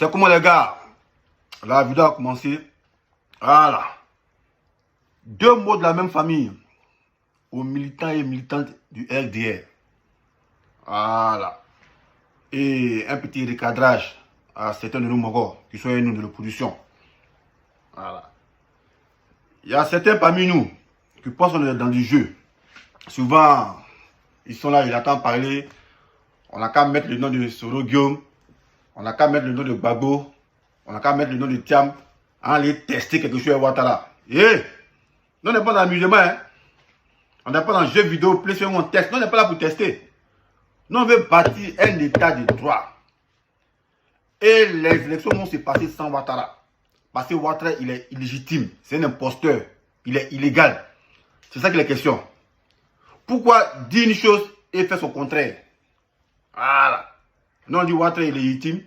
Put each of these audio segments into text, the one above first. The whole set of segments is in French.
C'est comment les gars? La vidéo a commencé. Voilà. Deux mots de la même famille. Aux militants et militantes du RDR. Voilà. Et un petit recadrage à certains de nos mogos qui sont nous de l'opposition. Voilà. Il y a certains parmi nous qui pensent qu'on est dans du jeu. Souvent, ils sont là, ils attendent parler. On n'a qu'à mettre le nom de Soro Guillaume. On n'a qu'à mettre le nom de Gbagbo. On n'a qu'à mettre le nom de Thiam. On aller tester quelque chose à Ouattara. Eh! Nous, on n'est pas dans l'amusement, hein. On n'est pas dans le jeu vidéo, PlayStation, on teste. Nous, on n'est pas là pour tester. Nous, on veut bâtir un état de droit. Et les élections vont se passer sans Ouattara. Parce que Ouattara, il est illégitime. C'est un imposteur. Il est illégal. C'est ça qui est la question. Pourquoi dire une chose et faire son contraire? Voilà. Nous, on dit Ouattara est légitime.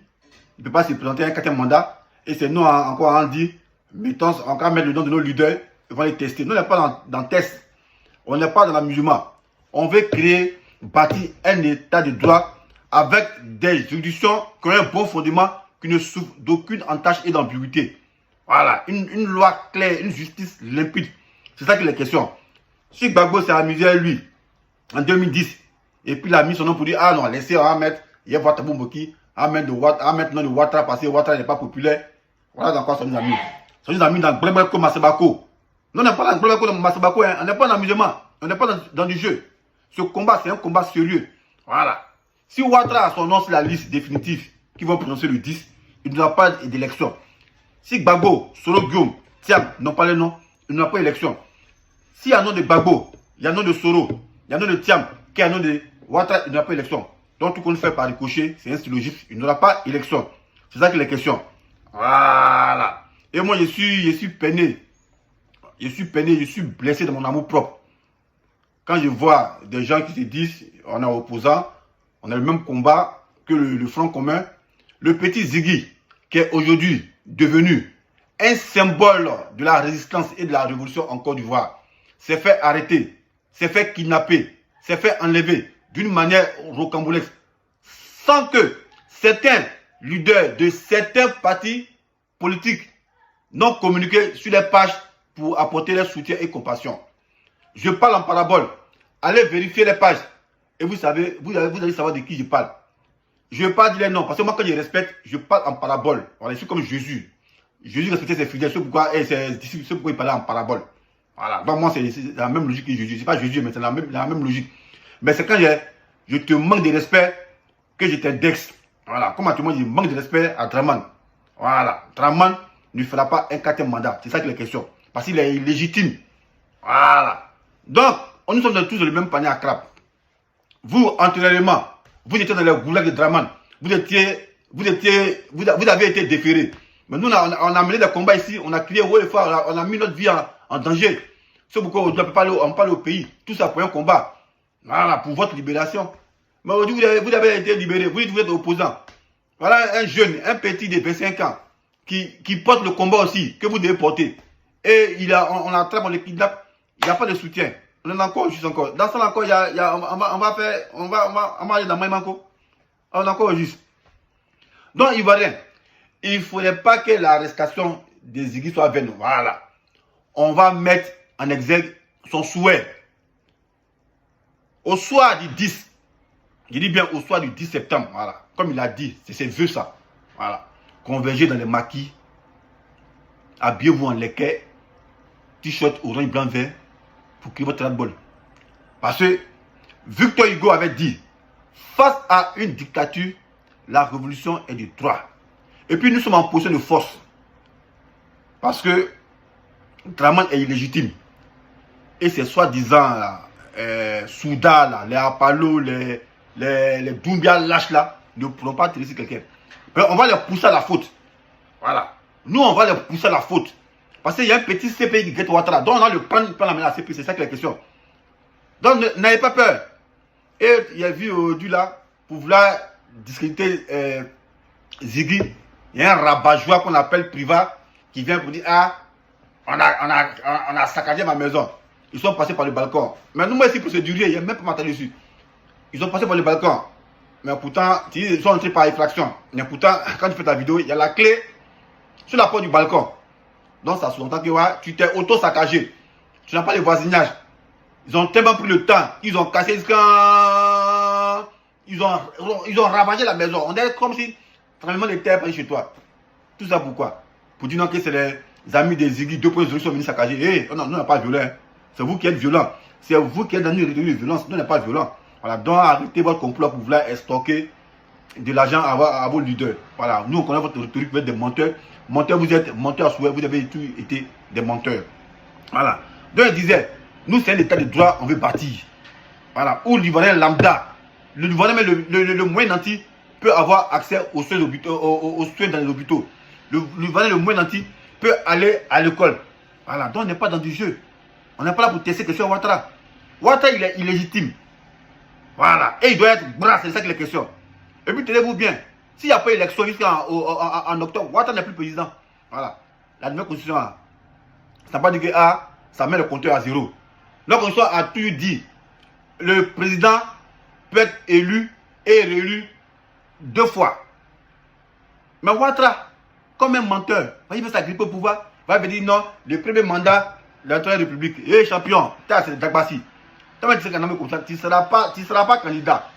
Il ne peut pas se présenter à un quatrième mandat. Et c'est nous encore on dit, mettons, on va mettre le nom de nos leaders, et on va les tester. Nous, on n'est pas dans le test. On n'est pas dans l'amusement. On veut créer, bâtir un état de droit avec des juridictions qui ont un bon fondement, qui ne souffrent d'aucune entache et d'ambiguïté. Voilà. Une loi claire, une justice limpide. C'est ça qui est la question. Si Gbagbo s'est amusé à lui en 2010, et puis il a mis son nom pour dire, ah non, laissez, on va mettre, il y a Ouattara Boumbouki, on va mettre le nom de Ouattara parce que Ouattara n'est pas populaire. Voilà dans quoi sont nos amis. Sont nos amis dans Blabako Masebako. Nous, on n'est pas dans Blabako Masebako, hein. On n'est pas dans l'amusement. On n'est pas dans du jeu. Ce combat, c'est un combat sérieux. Voilà. Si Ouattara a son nom sur la liste définitive qui va prononcer le 10, il n'y aura pas d'élection. Si Gbagbo, Soro Guillaume, Thiam n'ont pas le nom, il n'y aura pas d'élection. S'il y a un nom de Gbagbo, il y a un nom de Soro, il y a un nom de Thiam, qui a un nom de Ouattara, il n'y aura pas d'élection. Donc tout qu'on fait par ricochet, c'est un syllogisme, il n'y aura pas d'élection. C'est ça qui est la question. Voilà. Et moi, je suis peiné. Je suis blessé dans mon amour propre. Quand je vois des gens qui se disent, on est opposant, on a le même combat que le Front commun, le petit Ziggy, qui est aujourd'hui devenu un symbole de la résistance et de la révolution en Côte d'Ivoire, s'est fait arrêter, s'est fait kidnapper, s'est fait enlever d'une manière rocambolesque, sans que certains leaders de certains partis politiques n'ont communiqué sur les pages pour apporter leur soutien et compassion. Je parle en parabole. Allez vérifier les pages. Et vous savez, vous allez savoir de qui je parle. Je ne vais pas dire les noms, parce que moi, quand je respecte, je parle en parabole. Voilà, je suis comme Jésus. Jésus respectait ses fidèles, c'est pourquoi il parlait en parabole. Voilà, donc moi, c'est la même logique que Jésus. Ce n'est pas Jésus, mais c'est la même logique. Mais c'est quand je te manque de respect que je t'indexe. Voilà, comment tu me dis, je manque de respect à Draman. Voilà, Draman ne fera pas un quatrième mandat. C'est ça qui est la question. Parce qu'il est illégitime. Voilà. Donc, nous sommes tous dans le même panier à crabe. Vous, antérieurement, vous étiez dans le goulag de Draman. Vous avez été déféré. Mais nous, on a mené des combats ici. On a crié haut et fort. On a mis notre vie en danger. C'est pourquoi on parle au pays. Tout ça pour un combat. Voilà, pour votre libération. Mais aujourd'hui, vous avez été libéré. Vous êtes opposant. Voilà un jeune, un petit de 25 ans qui porte le combat aussi, que vous devez porter. Et on l'attrape, on le kidnappe. Il n'y a pas de soutien. On est encore juste encore. Dans ça encore, on va aller dans Maïmanko. On est encore juste. Donc, Ivoirien, il ne faudrait pas que l'arrestation des Ziggy soit vaine. Voilà. On va mettre en exergue son souhait. Au soir du 10, je dis bien au soir du 10 septembre, voilà. Comme il a dit, c'est ses vœux ça. Voilà. Convergez dans les maquis. Habillez-vous en leket. T-shirt orange, blanc, vert. Pour créer votre ras-le-bol. Parce que Victor Hugo avait dit, face à une dictature, la révolution est du droit. Et puis nous sommes en position de force. Parce que Draman est illégitime. Et ces soi-disant Souda, les Apalo, les Doumbia lâches là, ne pourront pas tirer sur quelqu'un. On va les pousser à la faute. Voilà. Nous, on va les pousser à la faute. Parce qu'il y a un petit CPI qui guette Ouattara. Donc, on va le prendre la main à la CPI. C'est ça qui est la question. Donc, n'ayez pas peur. Et il y a vu aujourd'hui là, pour vouloir discuter Ziggy, il y a un rabat-joie qu'on appelle Privat qui vient pour dire, ah, on a saccagé ma maison. Ils sont passés par le balcon. Mais nous, moi, ici, procédurier, il n'y a même pas matin dessus. Ils sont passés par le balcon. Mais pourtant, ils sont entrés par effraction. Mais pourtant, quand tu fais ta vidéo, il y a la clé sur la porte du balcon. Donc ça sous-entend que ouais, tu t'es auto-saccagé. Tu n'as pas le voisinage. Ils ont tellement pris le temps. Ils ont cassé ils ont ravagé la maison. On est comme si tremblement de terre chez toi. Tout ça pourquoi? Pour dire non que c'est les amis des Ziggy 2.0 qui sont venus saccager. Hey, non, nous, on n'est pas violent. C'est vous qui êtes violent. C'est vous qui êtes dans une réunion de violence. Nous, on n'est pas violent. Voilà. Donc arrêtez votre complot pour vouloir stocker de l'argent à vos leaders. Voilà. Nous, on connaît votre rhétorique, vous êtes des menteurs. Menteurs, vous êtes menteurs à souhait. Vous avez tous été des menteurs. Voilà. Donc il disait, nous, c'est un état de droit, on veut bâtir. Voilà. Où l'Ivoirien lambda, le Livoirien, mais le moyen nanti peut avoir accès aux soins, aux soins dans les hôpitaux. Le Livoirien, le moyen nanti peut aller à l'école. Voilà. Donc on n'est pas dans du jeu. On n'est pas là pour tester question Ouattara. Ouattara, il est illégitime. Voilà. Et il doit être bras, c'est ça qui est la question. Et puis tenez-vous bien. S'il n'y a pas d'élection jusqu'en octobre, Ouattara n'est plus président. Voilà. La nouvelle constitution, ça n'a pas dit que ça met le compteur à zéro. La constitution a toujours dit le président peut être élu et réélu 2 fois. Mais Ouattara, comme un menteur, il veut s'agripper au pouvoir, il va dire non, le premier mandat de la Troisième République, hey, champion, c'est Dagbassi. Tu ne seras pas candidat.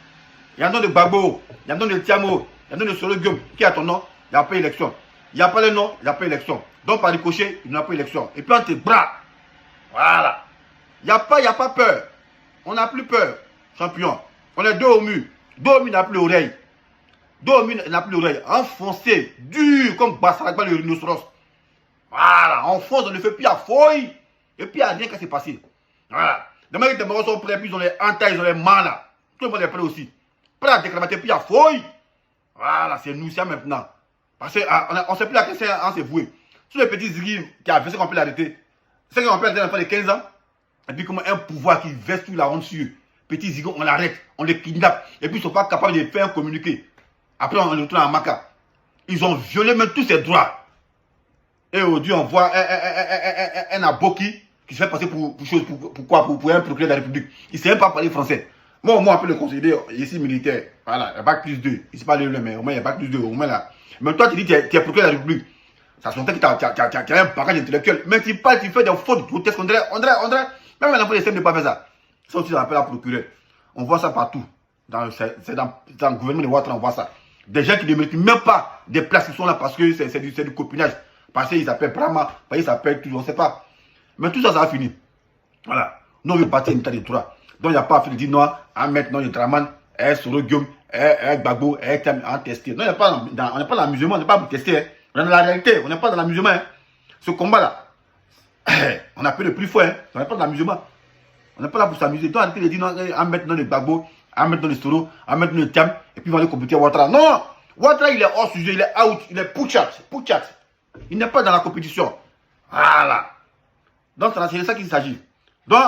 Il y a un nom de Gbagbo, il y a un nom de Tiamo, il y a un nom de Soro Guillaume qui a ton nom, il n'y a pas élection. Il n'y a pas le nom, il n'y a pas élection. Donc par ricochet, il n'y a pas élection. Et puis on te bras. Voilà. Il n'y a pas peur. On n'a plus peur, champion. On est dos au mur. Dos au mur n'a plus l'oreille. Dos au mur n'a plus l'oreille. Enfoncé, dur comme Bassaragba le rhinocéros. Voilà. On fonce, on le fait, puis à fouille. Et puis il n'y a rien qui s'est passé. Voilà. Demain, les Marocains sont prêts, puis ils ont les entailles, ils ont les manas. Tout le monde est prêt aussi. Prêt à déclamater, puis à fouille. Voilà, c'est nous, c'est maintenant. Parce qu'on ne sait plus à quel sens on s'est voué. Sur les petits Ziggy qui a fait ce qu'on peut l'arrêter. C'est qu'on peut arrêter l'enfant de 15 ans. Et puis comment un pouvoir qui veste tout la honte sur eux. Petits Ziggy, on l'arrête, on les kidnappe. Et puis ils ne sont pas capables de faire un communiqué. Après on le retourne à Maca. Ils ont violé même tous ses droits. Et aujourd'hui on voit un aboki qui se fait passer pour un procureur de la République. Il ne sait même pas parler français. Moi, on peut le considérer ici militaire. Voilà, il y a bac plus 2. Il ne pas le mais au moins il y a bac plus 2. Au moins là. Mais toi, tu dis que tu es procureur de la République. Ça s'entend que tu as un bagage intellectuel. Mais tu parles, tu fais des fautes grotesques. On dirait. Même un enfant de ne pas faire ça. Ça aussi, on appelle la procureur. On voit ça partout. Dans le gouvernement de Ouattara, on voit ça. Des gens qui ne méritent même pas des places qui sont là parce que c'est du copinage. Parce qu'ils s'appellent Brahma, parce qu'ils s'appellent tout, on ne sait pas. Mais tout ça, ça va finir. Voilà. Nous, on veut bâtir une état de droit. Donc, il n'y a pas à faire de dire non, à maintenant, le Draman, Soro Guillaume, Gbagbo, à tester. Non, on n'est pas dans l'amusement, on n'est pas pour tester. Hein. On est dans la réalité, on n'est pas dans l'amusement. Hein. Ce combat-là, on a pris le plus fort. Hein. On n'est pas dans l'amusement. On n'est pas là pour s'amuser. Donc, arrêtez de dire non, à maintenant le Gbagbo, à maintenant le Soro, à maintenant le Tiam, et puis on va aller compétir à Ouattara. Non! Ouattara, il est hors sujet, il est out, il est Pouchat. Il n'est pas dans la compétition. Voilà. Donc, c'est de ça qu'il s'agit. Donc,